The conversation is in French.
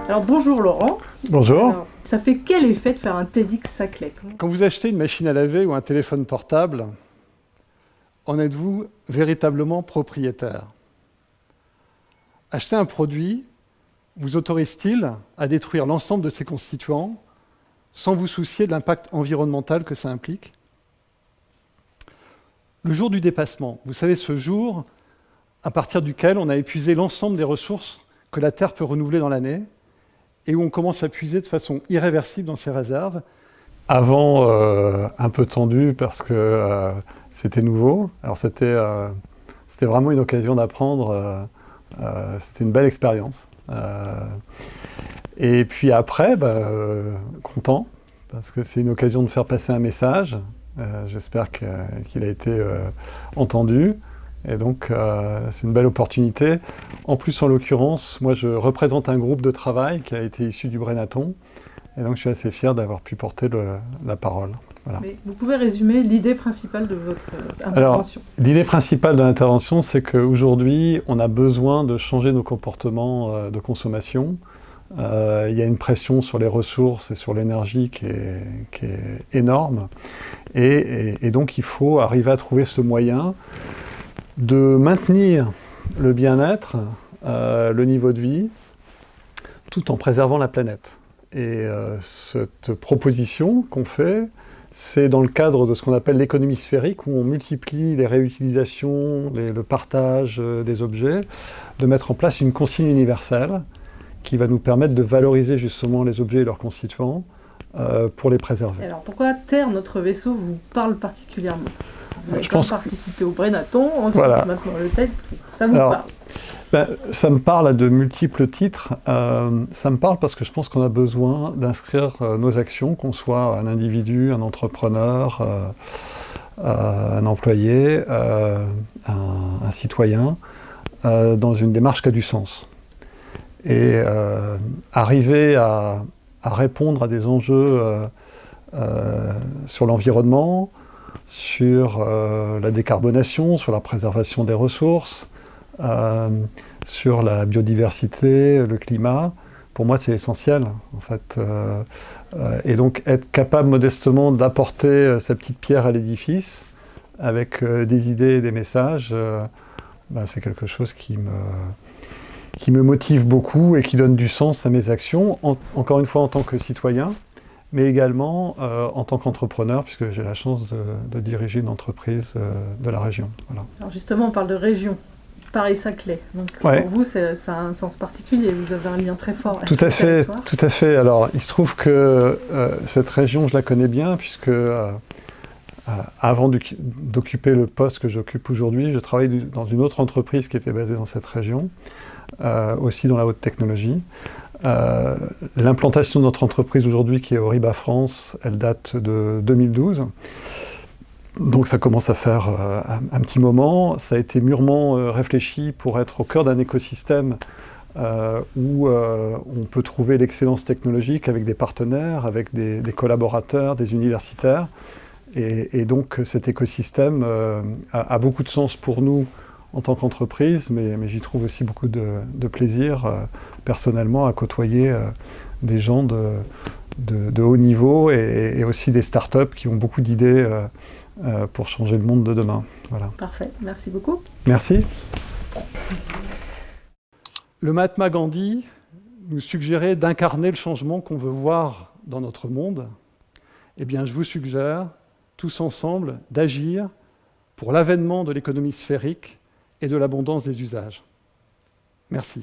Alors bonjour Laurent. Bonjour. Alors, ça fait quel effet de faire un TEDx Saclay? Quand vous achetez une machine à laver ou un téléphone portable, en êtes-vous véritablement propriétaire? Acheter un produit vous autorise-t-il à détruire l'ensemble de ses constituants sans vous soucier de l'impact environnemental que ça implique? Le jour du dépassement, vous savez, ce jour à partir duquel on a épuisé l'ensemble des ressources que la Terre peut renouveler dans l'année et où on commence à puiser de façon irréversible dans ses réserves. Avant, un peu tendu parce que c'était nouveau. Alors c'était vraiment une occasion d'apprendre. C'était une belle expérience. Et puis après, content, parce que c'est une occasion de faire passer un message. J'espère qu'il a été entendu. Et donc, c'est une belle opportunité. En plus, en l'occurrence, moi, je représente un groupe de travail qui a été issu du Brenatton. Et donc, je suis assez fier d'avoir pu porter la parole. Voilà. Mais vous pouvez résumer l'idée principale de votre intervention? Alors, l'idée principale de l'intervention, c'est qu'aujourd'hui, on a besoin de changer nos comportements de consommation. Il y a une pression sur les ressources et sur l'énergie qui est énorme. Et donc, il faut arriver à trouver ce moyen de maintenir le bien-être, le niveau de vie, tout en préservant la planète. Et cette proposition qu'on fait, c'est dans le cadre de ce qu'on appelle l'économie sphérique, où on multiplie les réutilisations, le partage des objets, de mettre en place une consigne universelle qui va nous permettre de valoriser justement les objets et leurs constituants pour les préserver. Alors pourquoi Terre, notre vaisseau, vous parle particulièrement? Vous avez participé au Brenatton, ensuite voilà. Maintenant le TED, ça vous parle? Ça me parle à de multiples titres. Ça me parle parce que je pense qu'on a besoin d'inscrire nos actions, qu'on soit un individu, un entrepreneur, un employé, un citoyen, dans une démarche qui a du sens. Et arriver à répondre à des enjeux sur l'environnement, sur la décarbonation, sur la préservation des ressources, sur la biodiversité, le climat, pour moi c'est essentiel en fait. Et donc être capable modestement d'apporter sa petite pierre à l'édifice avec des idées et des messages, c'est quelque chose qui me motive beaucoup et qui donne du sens à mes actions, encore une fois en tant que citoyen, mais également en tant qu'entrepreneur, puisque j'ai la chance de diriger une entreprise de la région. Voilà. Alors justement, on parle de région, Paris-Saclay. Donc ouais. Pour vous, ça a un sens particulier, vous avez un lien très fort avec tout à fait, tout à fait. Alors, il se trouve que cette région, je la connais bien, puisque avant d'occuper le poste que j'occupe aujourd'hui, je travaillais dans une autre entreprise qui était basée dans cette région, aussi dans la haute technologie. L'implantation de notre entreprise aujourd'hui, qui est Oriba France, elle date de 2012. Donc ça commence à faire un petit moment. Ça a été mûrement réfléchi pour être au cœur d'un écosystème où on peut trouver l'excellence technologique avec des partenaires, avec des collaborateurs, des universitaires. Et donc cet écosystème a beaucoup de sens pour nous en tant qu'entreprise, mais j'y trouve aussi beaucoup de plaisir personnellement à côtoyer des gens de haut niveau et aussi des startups qui ont beaucoup d'idées pour changer le monde de demain. Voilà. Parfait, merci beaucoup. Merci. Le Mahatma Gandhi nous suggérait d'incarner le changement qu'on veut voir dans notre monde. Eh bien, je vous suggère, tous ensemble, d'agir pour l'avènement de l'économie sphérique et de l'abondance des usages. Merci.